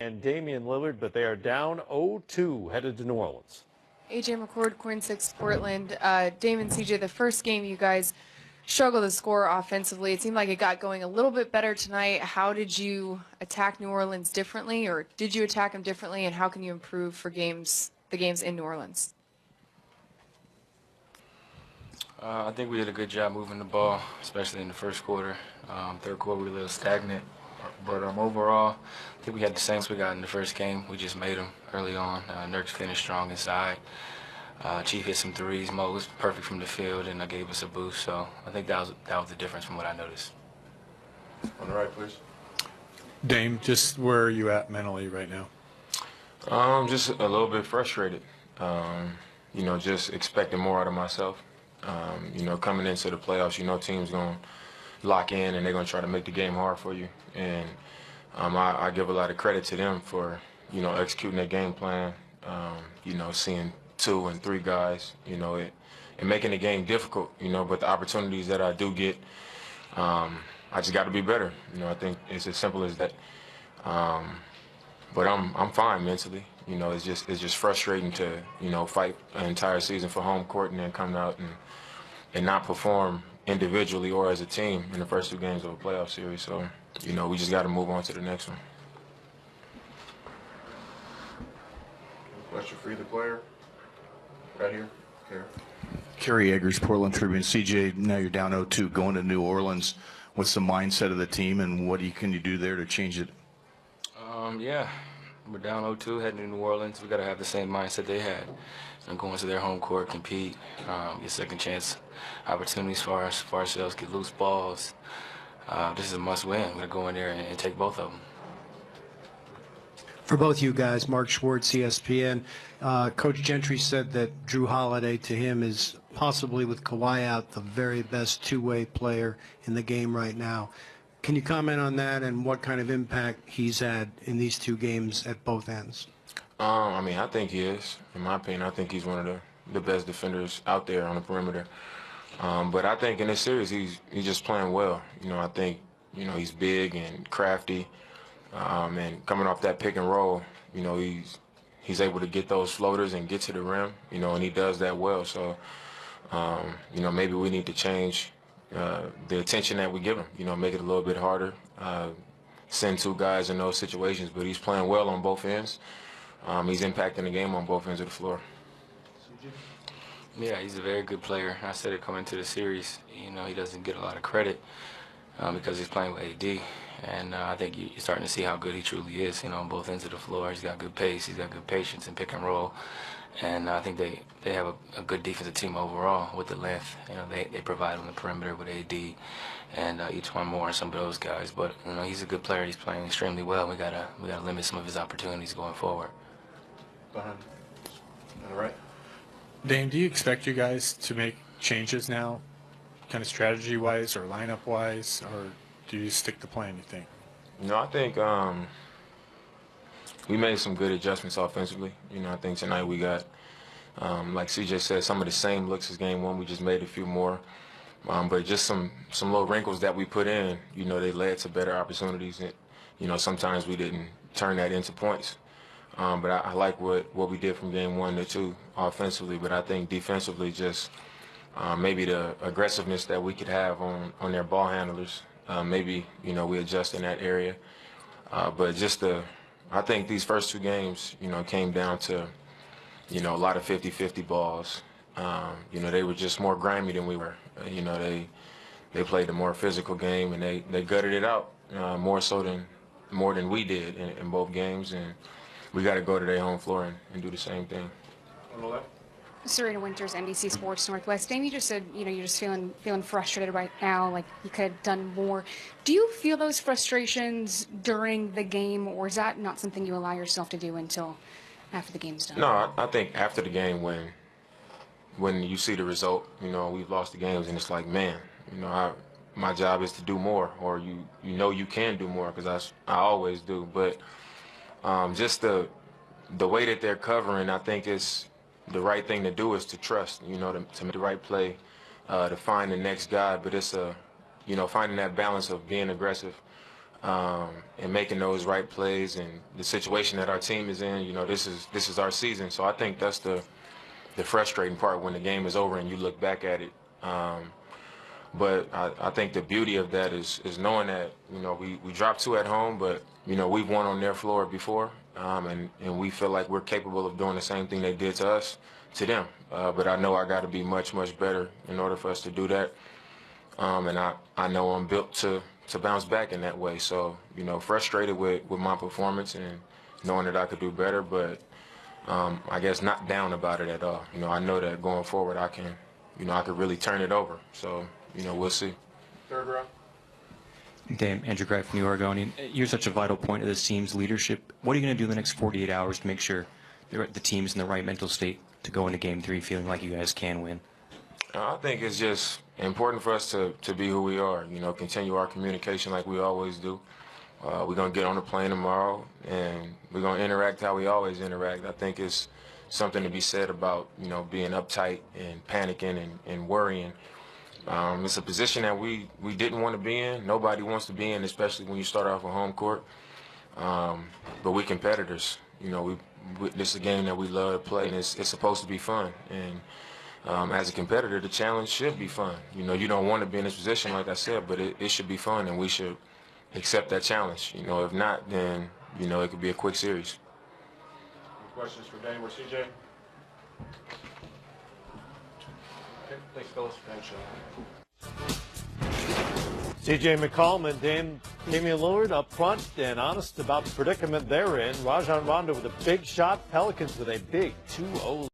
and Damian Lillard, but they are down 0-2 headed to New Orleans. AJ McCord, Coin 6, Portland. Damon, CJ, the first game you guys struggled to score offensively. It seemed like it got going a little bit better tonight. How did you attack New Orleans differently, or did you attack them differently, and how can you improve for the games in New Orleans? I think we did a good job moving the ball, especially in the first quarter. Third quarter, we were a little stagnant. But overall, I think we had the same as we got in the first game. We just made them early on. Nurks finished strong inside. Chief hit some threes. Mo was perfect from the field, and gave us a boost. So I think that was the difference from what I noticed. On the right, please. Dame, just where are you at mentally right now? Just a little bit frustrated. Just expecting more out of myself. Coming into the playoffs, teams going to lock in and they're going to try to make the game hard for you. And I give a lot of credit to them for, executing their game plan, seeing 2 and 3 guys, and making the game difficult, but the opportunities that I do get, I just got to be better. I think it's as simple as that. But I'm fine mentally. It's just frustrating to, fight an entire season for home court and then come out and not perform individually or as a team in the first 2 games of a playoff series. So, we just got to move on to the next one. Question for either player. Right here. Here. Kerry Eggers, Portland Tribune. CJ, now you're down 0-2 going to New Orleans. What's the mindset of the team, and what can you do there to change it? Yeah, we're down 0-2 heading to New Orleans. We got to have the same mindset they had and go into their home court, compete, get second chance opportunities for ourselves, get loose balls. This is a must-win. We're going to go in there and take both of them. For both you guys, Mark Schwartz, ESPN. Coach Gentry said that Drew Holiday, to him, is possibly, with Kawhi out, the very best two-way player in the game right now. Can you comment on that and what kind of impact he's had in these 2 games at both ends? I think he is. In my opinion, I think he's one of the best defenders out there on the perimeter. But I think in this series, he's just playing well. I think, he's big and crafty. And coming off that pick and roll, he's able to get those floaters and get to the rim, and he does that well. So, maybe we need to change the attention that we give him, make it a little bit harder, send 2 guys in those situations. But he's playing well on both ends. He's impacting the game on both ends of the floor. Yeah, he's a very good player. I said it coming into the series. He doesn't get a lot of credit because he's playing with AD. And I think you're starting to see how good he truly is, on both ends of the floor. He's got good pace. He's got good patience in pick and roll. And I think they have a good defensive team overall with the length. They provide on the perimeter with AD and each one more and some of those guys. But, he's a good player. He's playing extremely well. We gotta limit some of his opportunities going forward. Behind. All right. Dame, do you expect you guys to make changes now, kind of strategy-wise or lineup-wise, or do you stick to plan, you think? I think we made some good adjustments offensively. I think tonight we got, like CJ said, some of the same looks as game 1. We just made a few more. But just some little wrinkles that we put in, they led to better opportunities. And, sometimes we didn't turn that into points. But I like what we did from game 1 to 2 offensively. But I think defensively, just maybe the aggressiveness that we could have on their ball handlers. Maybe, we adjust in that area. But I think these first 2 games, came down to, a lot of 50-50 balls. They were just more grimy than we were. They played a more physical game, and they gutted it out more than we did in both games. And we got to go to their home floor and do the same thing. On the left. Serena Winters, NBC Sports Northwest. Dame, you just said, you're just feeling frustrated right now, like you could have done more. Do you feel those frustrations during the game, or is that not something you allow yourself to do until after the game's done? No, I think after the game, when you see the result, we've lost the games, and it's like, man, my job is to do more, or you can do more, because I always do. But just the way that they're covering, I think it's the right thing to do is to trust, to make the right play, to find the next guy. But it's finding that balance of being aggressive and making those right plays. And the situation that our team is in, you know, this is our season. So I think that's the frustrating part when the game is over and you look back at it. But I think the beauty of that is knowing that, you know, we dropped 2 at home, but, you know, we've won on their floor before, and we feel like we're capable of doing the same thing they did to us, to them. But I know I got to be much, much better in order for us to do that. And I know I'm built to bounce back in that way. So, you know, frustrated with my performance and knowing that I could do better, but I guess not down about it at all. You know, I know that going forward I can, you know, I could really turn it over. So, you know, we'll see. Third row. Dame, Andrew Greif from the Oregonian. You're such a vital point of this team's leadership. What are you going to do in the next 48 hours to make sure the team's in the right mental state to go into Game 3 feeling like you guys can win? I think it's just important for us to be who we are, you know, continue our communication like we always do. We're going to get on the plane tomorrow, and we're going to interact how we always interact. I think it's something to be said about, you know, being uptight and panicking and worrying. It's a position that we didn't want to be in. Nobody wants to be in, especially when you start off a home court. But we're competitors. You know, this is a game that we love to play, and it's supposed to be fun. And as a competitor, the challenge should be fun. You know, you don't want to be in this position, like I said, but it should be fun, and we should accept that challenge. You know, if not, then, you know, it could be a quick series. Any questions for Dame or CJ? Okay, thanks, fellas. Thanks, CJ McCollum and Damian Lillard up front and honest about the predicament they're in. Rajon Rondo with a big shot. Pelicans with a big 2-0.